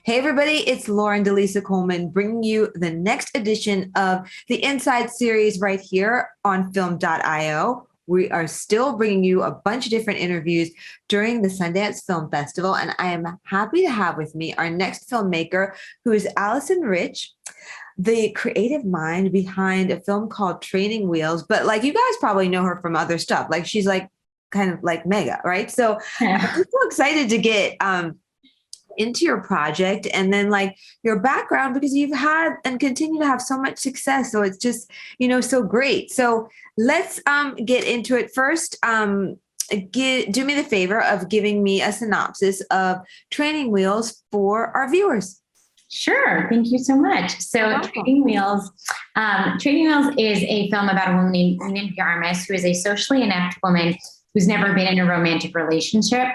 Hey, everybody, it's Lauren Delisa Coleman bringing you the next edition of the Inside series right here on film.io. We are still bringing you a bunch of different interviews during the Sundance Film Festival, and I am happy to have with me our next filmmaker, who is Alison Rich, the creative mind behind a film called Training Wheels. But like you guys probably know her from other stuff. Like she's like kind of like mega, right? So I'm just so excited to get into your project and then like your background, because you've had and continue to have so much success. So it's just, so great. So let's get into it first. Do me the favor of giving me a synopsis of Training Wheels for our viewers. Sure. Thank you so much. So Training Wheels is a film about a woman named Yarmus, who is a socially inept woman who's never been in a romantic relationship.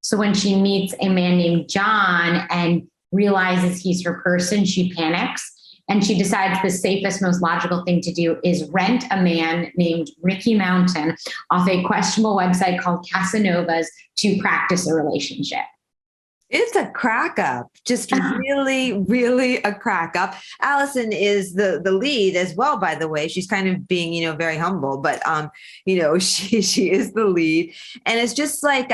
So when she meets a man named John and realizes he's her person, she panics and she decides the safest, most logical thing to do is rent a man named Ricky Mountain off a questionable website called Casanovas to practice a relationship. It's a crack up, just really, really a crack up. Alison is the lead as well, by the way. She's kind of being, very humble, but, she is the lead. And it's just like,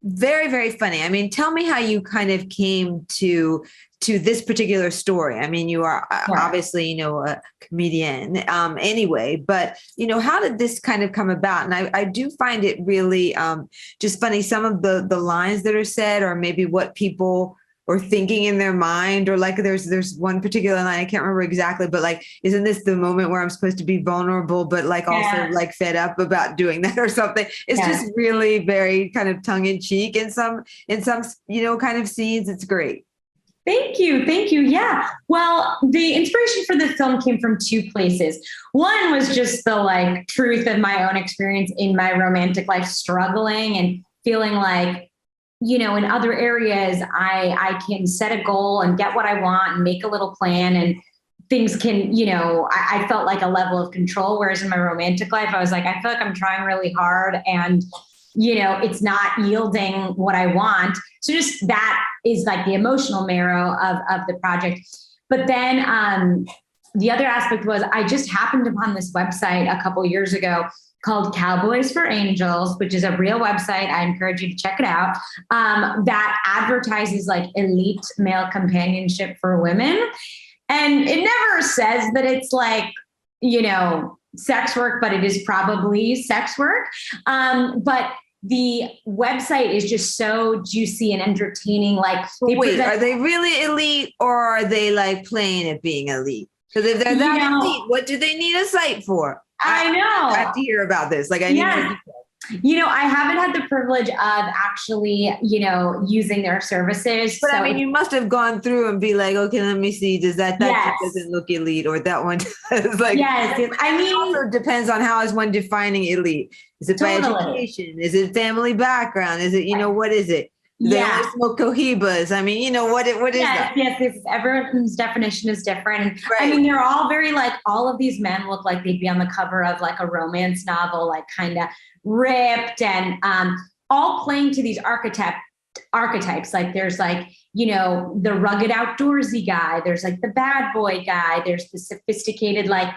very, very funny. I mean, tell me how you kind of came to this particular story. I mean, you are obviously, a comedian anyway, but, how did this kind of come about? And I do find it really just funny. Some of the lines that are said, or maybe what people are thinking in their mind, or like there's one particular line, I can't remember exactly, but like, isn't this the moment where I'm supposed to be vulnerable, but like also like fed up about doing that or something? It's just really very kind of tongue in cheek in some, kind of scenes. It's great. Thank you. Yeah. Well, the inspiration for this film came from two places. One was just the like truth of my own experience in my romantic life, struggling and feeling like, in other areas, I can set a goal and get what I want and make a little plan and things can, I felt like a level of control. Whereas in my romantic life, I was like, I feel like I'm trying really hard and, it's not yielding what I want. So just that is like the emotional marrow of the project. But then the other aspect was I just happened upon this website a couple of years ago called Cowboys for Angels, which is a real website. I encourage you to check it out. That advertises like elite male companionship for women. And it never says that it's like, sex work, but it is probably sex work. But the website is just so juicy and entertaining. Like, wait, are they really elite, or are they like playing at being elite? Because if they're that elite, what do they need a site for? I know. I have to hear about this. Like, I need to. I haven't had the privilege of actually, using their services. But so I mean, you must have gone through and be like, okay, let me see. Does that doesn't look elite, or that one does? Like, yes. I mean, it also depends on how is one defining elite. Is it by education? Is it family background? Is it, what is it? They only smoke cohibas. I mean, what is that? Yes. Everyone's definition is different. Right. I mean, they're all very like, all of these men look like they'd be on the cover of like a romance novel, like kind of ripped and all playing to these archetypes. Like there's like, the rugged outdoorsy guy. There's like the bad boy guy. There's the sophisticated, like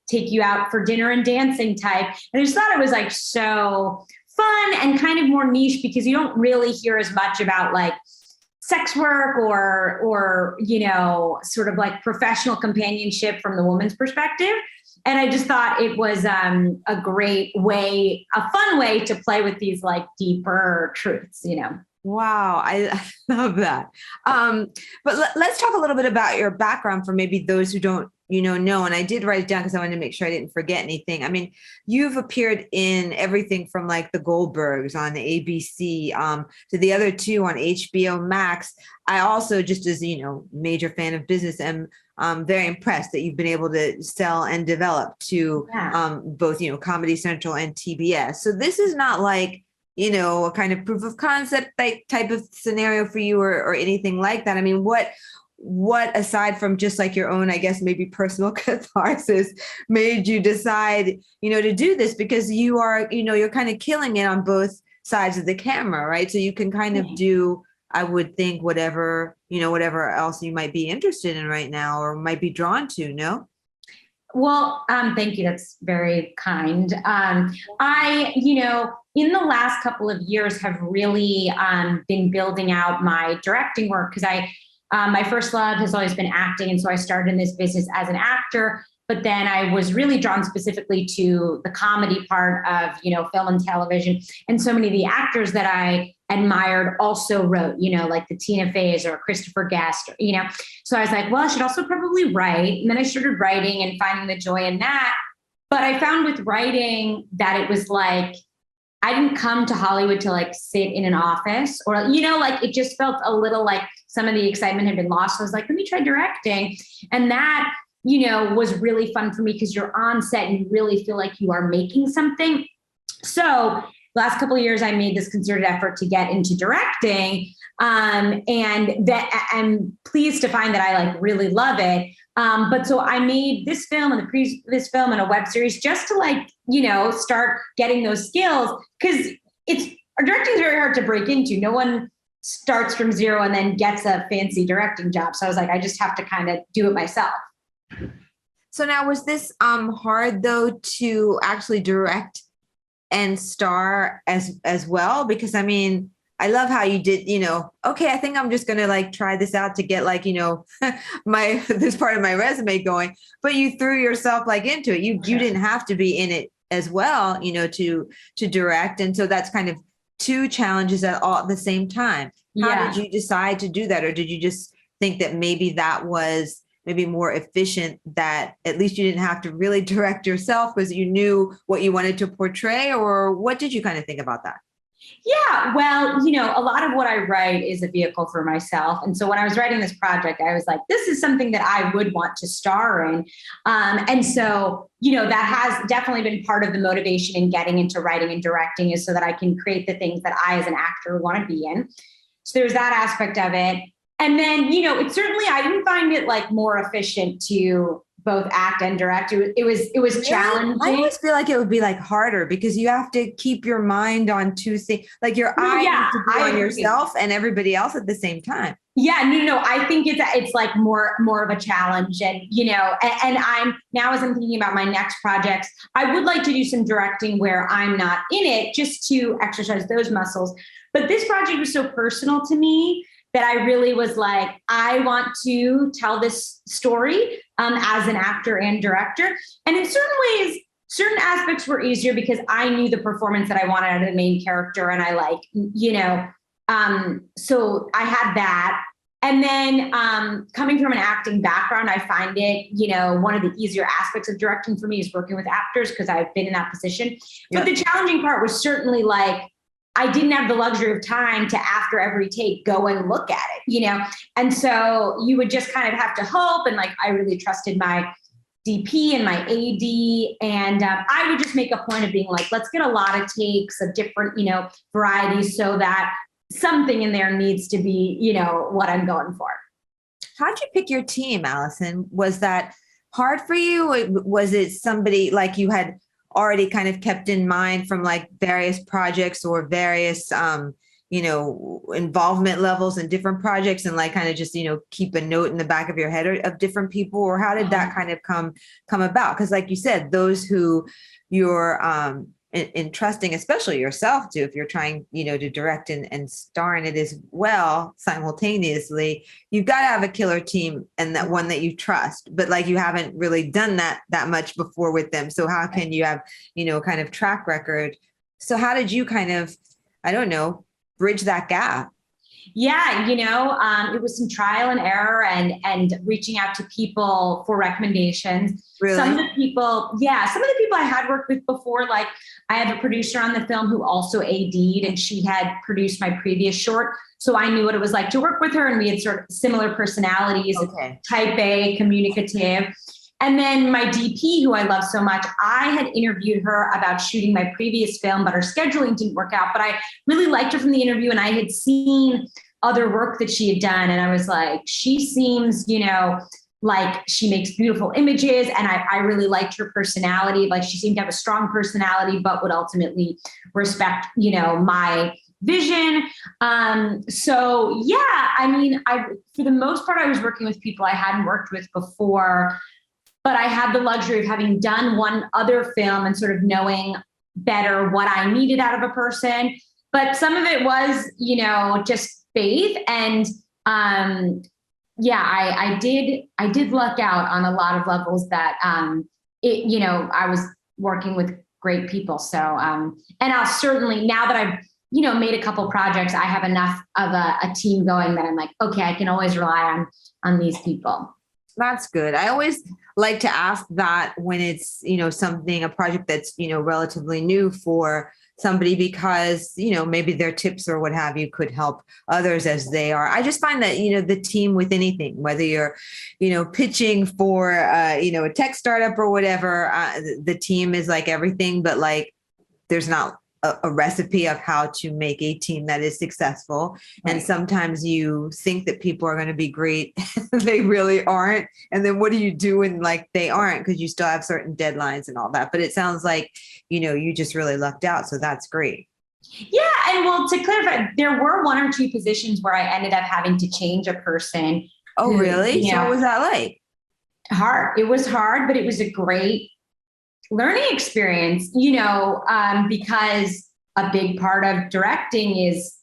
take you out for dinner and dancing type. And I just thought it was like so fun and kind of more niche, because you don't really hear as much about like sex work or sort of like professional companionship from the woman's perspective. And I just thought it was a great way, a fun way to play with these like deeper truths, Wow, I love that. But let's talk a little bit about your background for maybe those who don't, know. And I did write it down because I wanted to make sure I didn't forget anything. I mean, you've appeared in everything from like the Goldbergs on the ABC to the other two on HBO Max. I also, just as, major fan of business, am very impressed that you've been able to sell and develop to both, Comedy Central and TBS. So this is not like, a kind of proof of concept type of scenario for you or anything like that. I mean, what aside from just like your own, I guess, maybe personal catharsis made you decide, to do this? Because you are, you're kind of killing it on both sides of the camera, right? So you can kind of do I would think whatever else you might be interested in right now or might be drawn to, no? Well, thank you. That's very kind. I, in the last couple of years have really been building out my directing work because my first love has always been acting. And so I started in this business as an actor, but then I was really drawn specifically to the comedy part of, film and television. And so many of the actors that I admired also wrote, like the Tina Feys or Christopher Guest, so I was like, well, I should also probably write. And then I started writing and finding the joy in that. But I found with writing that it was like, I didn't come to Hollywood to like sit in an office or, like it just felt a little like some of the excitement had been lost. So I was like, let me try directing. And that, was really fun for me because you're on set and you really feel like you are making something. So last couple of years, I made this concerted effort to get into directing. And that I'm pleased to find that I like really love it. But so I made this film and this film and a web series just to start getting those skills because directing is very hard to break into. No one starts from zero and then gets a fancy directing job. So I was like, I just have to kind of do it myself. So now was this hard though to actually direct and star as well? Because I mean, I love how you did, okay, I think I'm just going to like try this out to get like, this part of my resume going, but you threw yourself like into it. You didn't have to be in it as well, to direct. And so that's kind of two challenges at the same time. How did you decide to do that? Or did you just think that maybe that was maybe more efficient, that at least you didn't have to really direct yourself because you knew what you wanted to portray? Or what did you kind of think about that? Yeah, well, a lot of what I write is a vehicle for myself. And so when I was writing this project, I was like, this is something that I would want to star in. And so, that has definitely been part of the motivation in getting into writing and directing is so that I can create the things that I, as an actor, want to be in. So there's that aspect of it. And then, it certainly, I didn't find it like more efficient to both act and direct. It was challenging. I always feel like it would be like harder because you have to keep your mind on two things, like your eye has to be on yourself and everybody else at the same time. Yeah, no. I think it's like more of a challenge, and and I'm now as I'm thinking about my next projects, I would like to do some directing where I'm not in it, just to exercise those muscles. But this project was so personal to me that I really was like, I want to tell this story as an actor and director. And in certain ways, certain aspects were easier because I knew the performance that I wanted out of the main character. And I so I had that. And then coming from an acting background, I find it, one of the easier aspects of directing for me is working with actors because I've been in that position. But the challenging part was certainly like, I didn't have the luxury of time to, after every take, go and look at it, And so you would just kind of have to hope. And like, I really trusted my DP and my AD. And I would just make a point of being like, let's get a lot of takes of different, varieties so that something in there needs to be, what I'm going for. How'd you pick your team, Alison? Was that hard for you? Was it somebody like you had already kind of kept in mind from like various projects or various, involvement levels in different projects and like kind of just, keep a note in the back of your head of different people? Or how did that kind of come about? Because like you said, those who you're entrusting, especially yourself to, if you're trying, to direct and star in it as well simultaneously, you've got to have a killer team and that one that you trust, but like you haven't really done that much before with them. So how can you have, kind of track record? So how did you kind of, I don't know, bridge that gap? Yeah, it was some trial and error and reaching out to people for recommendations. Really? Some of the people I had worked with before, like I have a producer on the film who also AD'd, and she had produced my previous short. So I knew what it was like to work with her, and we had sort of similar personalities, type A, communicative. And then my DP, who I love so much, I had interviewed her about shooting my previous film, but her scheduling didn't work out. But I really liked her from the interview, and I had seen other work that she had done. And I was like, she seems, like she makes beautiful images. And I really liked her personality. Like she seemed to have a strong personality, but would ultimately respect, my vision. So yeah, I mean, for the most part, I was working with people I hadn't worked with before, but I had the luxury of having done one other film and sort of knowing better what I needed out of a person. But some of it was, just faith. And I did luck out on a lot of levels that I was working with great people. So and I'll certainly, now that I've made a couple projects, I have enough of a team going that I'm like, okay, I can always rely on these people. That's good. I always like to ask that when it's, a project that's, relatively new for somebody, because, maybe their tips or what have you could help others as they are. I just find that, the team with anything, whether you're, pitching for, a tech startup or whatever, the team is like everything, but like, there's not a recipe of how to make a team that is successful. Right. And sometimes you think that people are going to be great. They really aren't. And then what do you do when like they aren't? Because you still have certain deadlines and all that. But it sounds like, you just really lucked out. So that's great. Yeah. And well, to clarify, there were one or two positions where I ended up having to change a person. Oh, really? So what was that like? Hard. It was hard, but it was a great learning experience, because a big part of directing is,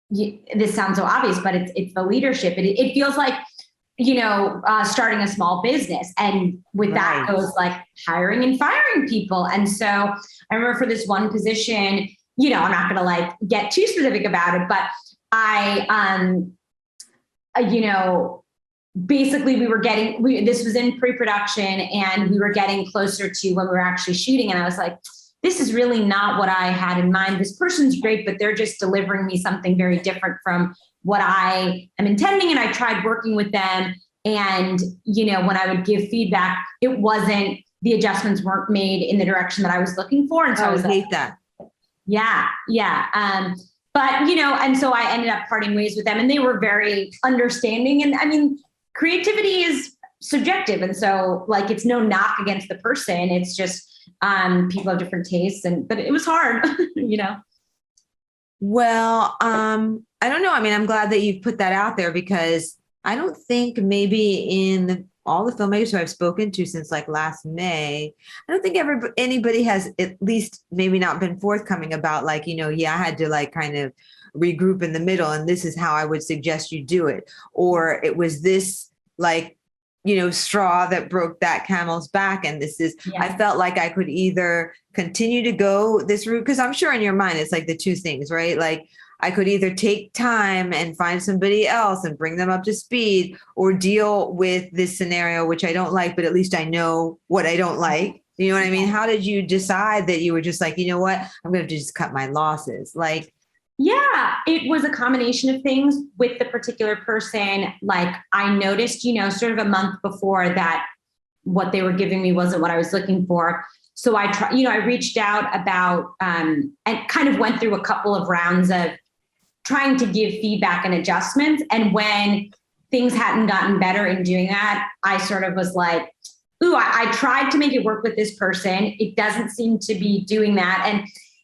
this sounds so obvious, but it's the leadership. It feels like, starting a small business, and with that goes like hiring and firing people. And so I remember for this one position, I'm not going to like get too specific about it, but basically this was in pre-production and we were getting closer to when we were actually shooting. And I was like, this is really not what I had in mind. This person's great, but they're just delivering me something very different from what I am intending. And I tried working with them. And, when I would give feedback, the adjustments weren't made in the direction that I was looking for. And so I hate that. Yeah. But, and so I ended up parting ways with them, and they were very understanding. And I mean, creativity is subjective. And so like, it's no knock against the person. It's just, people have different tastes, but it was hard, Well, I don't know. I mean, I'm glad that you've put that out there, because I don't think maybe in all the filmmakers who I've spoken to since like last May, I don't think anybody has at least maybe not been forthcoming about like, I had to like kind of regroup in the middle, and this is how I would suggest you do it. Or it was this like, straw that broke that camel's back. And I felt like I could either continue to go this route, because I'm sure in your mind, it's like the two things, right? Like I could either take time and find somebody else and bring them up to speed, or deal with this scenario, which I don't like, but at least I know what I don't like. You know what I mean? How did you decide that you were just like, what, I'm going to just cut my losses? Like, yeah, it was a combination of things with the particular person. Like I noticed, sort of a month before that what they were giving me wasn't what I was looking for. So I reached out about, and kind of went through a couple of rounds of trying to give feedback and adjustments. And when things hadn't gotten better in doing that, I sort of was like, ooh, I tried to make it work with this person. It doesn't seem to be doing that.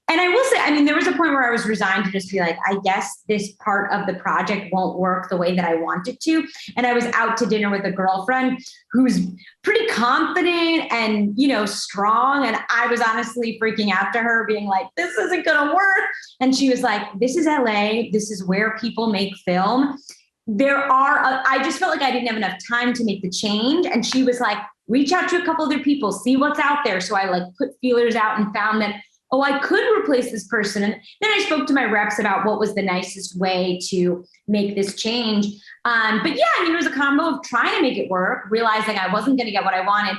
And I will say, I mean, there was a point where I was resigned to just be like, I guess this part of the project won't work the way that I want it to. And I was out to dinner with a girlfriend who's pretty confident and, strong. And I was honestly freaking out to her, being like, this isn't going to work. And she was like, this is LA. This is where people make film. I just felt like I didn't have enough time to make the change. And she was like, reach out to a couple other people, see what's out there. So I like put feelers out and found that, I could replace this person. And then I spoke to my reps about what was the nicest way to make this change. But yeah, it was a combo of trying to make it work, realizing I wasn't going to get what I wanted.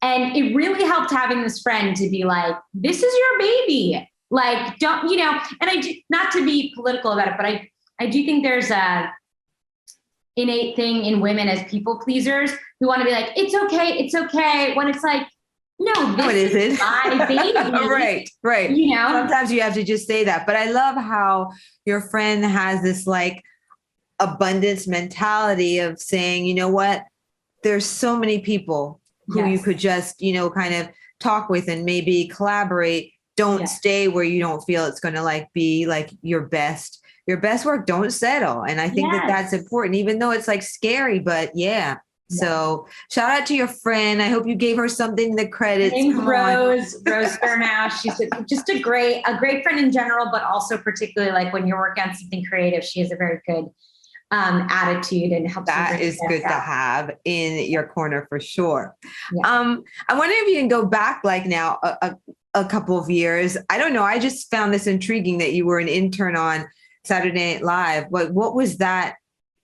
And it really helped having this friend to be like, this is your baby. Like, don't, and I do, not to be political about it, but I do think there's a innate thing in women as people pleasers who want to be like, it's okay. When it's like, no, this is my baby. Right. Sometimes you have to just say that. But I love how your friend has this like abundance mentality of saying, you know what, there's so many people who you could just, kind of talk with and maybe collaborate. don't stay where you don't feel it's going to like be like your best work. Don't settle. And I think that that's important, even though it's like scary, but yeah. So shout out to your friend. I hope you gave her something, the credits. Name's Rose Fairhouse. She's just a great friend in general, but also particularly like when you're working on something creative, she has a very good attitude and helps. That is good to have in your corner for sure. I wonder if you can go back like now a couple of years. I don't know. I just found this intriguing that you were an intern on Saturday Night Live. What was that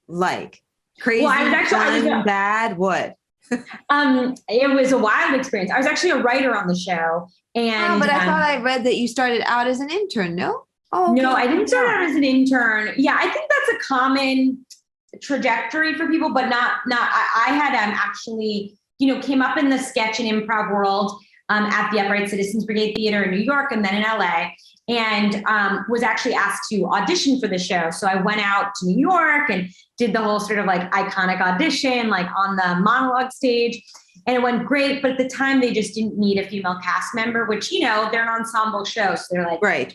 like? Crazy, well, I was actually bad. What? It was a wild experience. I was actually a writer on the show, and but I thought I read that you started out as an intern. No, no, I didn't start out as an intern. Yeah, I think that's a common trajectory for people, but not. I had actually, came up in the sketch and improv world at the Upright Citizens Brigade Theater in New York, and then in LA. And was actually asked to audition for the show. So I went out to New York and did the whole sort of like iconic audition, like on the monologue stage. And it went great. But at the time, they just didn't need a female cast member, which, they're an ensemble show. So they're like, right.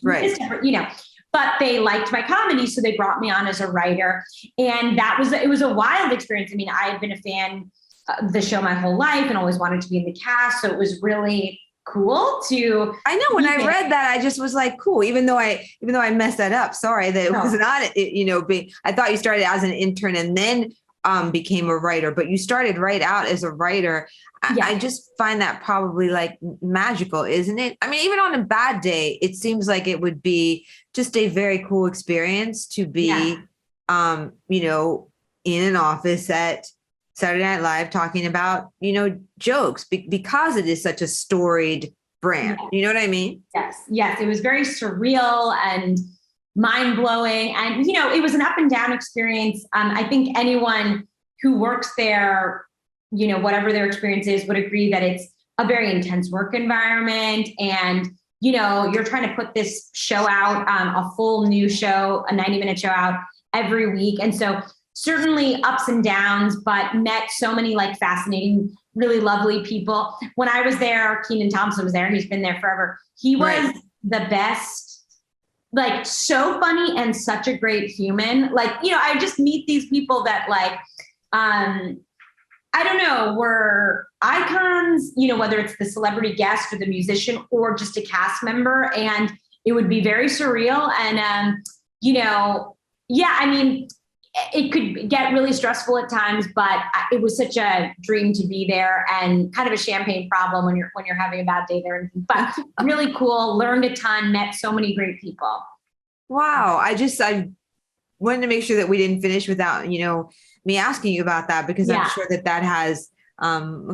But they liked my comedy. So they brought me on as a writer. And it was a wild experience. I mean, I had been a fan of the show my whole life and always wanted to be in the cast. So it was really cool to. I know when I read that, I just was like, cool, even though I messed that up. Sorry that it was not, I thought you started as an intern and then became a writer, but you started right out as a writer. I just find that probably like magical, isn't it? I mean, even on a bad day, it seems like it would be just a very cool experience to be, in an office at Saturday Night Live talking about, jokes because it is such a storied brand. You know what I mean? Yes. It was very surreal and mind blowing. And, it was an up and down experience. I think anyone who works there, whatever their experience is, would agree that it's a very intense work environment. And, you're trying to put this show out, a full new show, a 90-minute show out every week. And so certainly ups and downs, but met so many like fascinating, really lovely people. When I was there, Kenan Thompson was there and he's been there forever. He was the best, like so funny and such a great human. Like, I just meet these people that like, I don't know, were icons, whether it's the celebrity guest or the musician or just a cast member. And it would be very surreal. And, I mean, it could get really stressful at times, but it was such a dream to be there and kind of a champagne problem when you're having a bad day there. But really cool, learned a ton, met so many great people. Wow. I wanted to make sure that we didn't finish without, me asking you about that, because I'm sure that has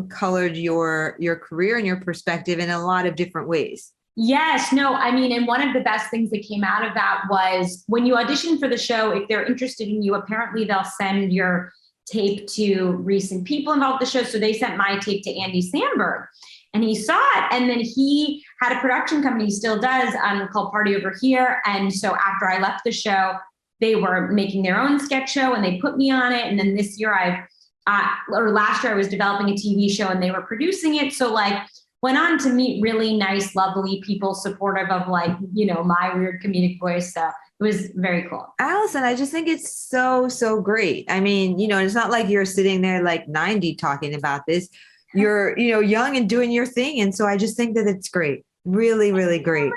colored your career and your perspective in a lot of different ways. Yes, no, I mean, and one of the best things that came out of that was when you audition for the show, if they're interested in you, apparently they'll send your tape to recent people involved in the show. So they sent my tape to Andy Samberg and he saw it. And then he had a production company, he still does, called Party Over Here. And so after I left the show, they were making their own sketch show and they put me on it. And then this year last year I was developing a TV show and they were producing it. So like, went on to meet really nice, lovely people, supportive of like, my weird comedic voice. So it was very cool. Alison, I just think it's so, so great. I mean, it's not like you're sitting there like 90 talking about this. You're, young and doing your thing. And so I just think that it's great. Really, really great.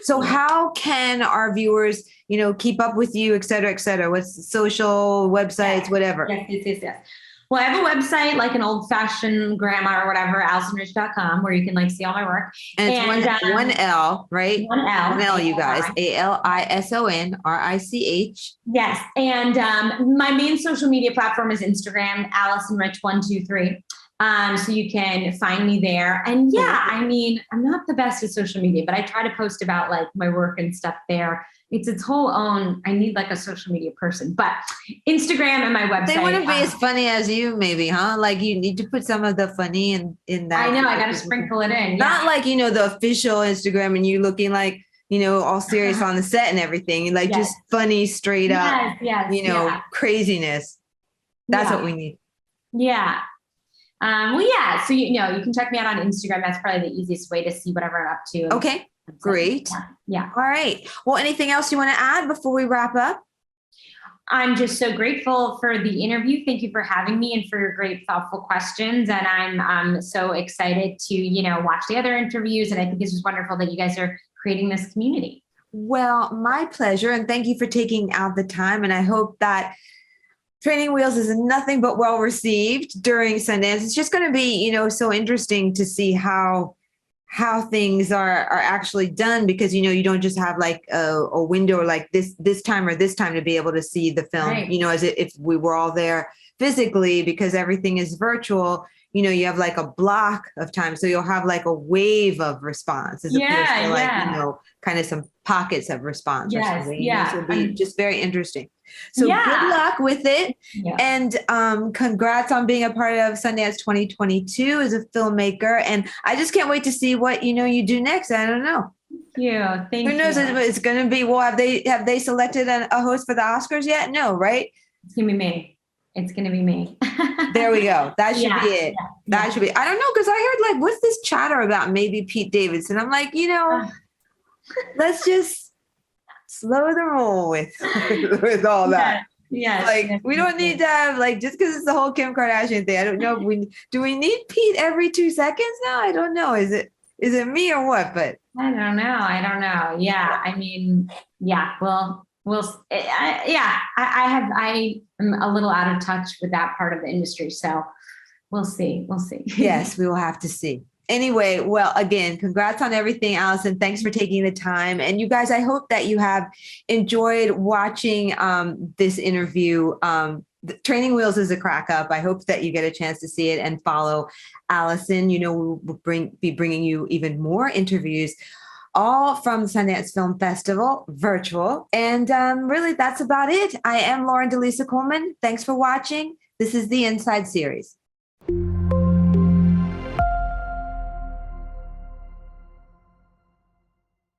So how can our viewers, keep up with you, et cetera, et cetera? What's social, websites, whatever? Yes. Well, I have a website, like an old-fashioned grandma or whatever, AlisonRich.com, where you can like see all my work. And it's one L, right? One L. One L, you guys. ALISONRICH. Yes. And my main social media platform is Instagram, AlisonRich123. So you can find me there. And I mean, I'm not the best at social media, but I try to post about like my work and stuff there. It's its whole own, I need like a social media person, but Instagram and my website. They wouldn't be as funny as you maybe, huh? Like you need to put some of the funny in that. I know, I got to sprinkle it in. Not like, the official Instagram and you looking like, all serious on the set and everything. Like just funny, straight up, craziness. That's what we need. Yeah. So, you can check me out on Instagram. That's probably the easiest way to see whatever I'm up to. Okay. Great. Yeah. All right. Well, anything else you want to add before we wrap up? I'm just so grateful for the interview. Thank you for having me and for your great, thoughtful questions. And I'm so excited to, watch the other interviews. And I think it's just wonderful that you guys are creating this community. Well, my pleasure. And thank you for taking out the time. And I hope that Training Wheels is nothing but well received during Sundance. It's just going to be, so interesting to see how things are actually done, because you don't just have like a window like this time or this time to be able to see the film, Right. as if we were all there physically, because everything is virtual. You have like a block of time, so you'll have like a wave of response as opposed to like kind of some pockets of response or something. So it'll be just very interesting. So good luck with it. And congrats on being a part of Sundance 2022 as a filmmaker. And I just can't wait to see what you do next. I don't know. Thank you. Who knows what it's going to be? Well, have they selected a host for the Oscars yet? No, right? It's going to be me. It's going to be me. There we go. That should be it. That should be. I don't know, because I heard like, what's this chatter about maybe Pete Davidson? I'm like, let's just slow the roll with all that. Yes. Like, we don't need to have like, just because it's the whole Kim Kardashian thing. I don't know if do we need Pete every 2 seconds now? I don't know. Is it me or what? But I don't know. Yeah. I mean, yeah. Well, I am a little out of touch with that part of the industry. So we'll see. Yes, we will have to see. Anyway, well, again, congrats on everything, Alison. Thanks for taking the time. And you guys, I hope that you have enjoyed watching this interview. Training Wheels is a crack up. I hope that you get a chance to see it and follow Alison. We'll be bringing you even more interviews, all from the Sundance Film Festival, virtual. And really, that's about it. I am Lauren Delisa Coleman. Thanks for watching. This is the Inside Series.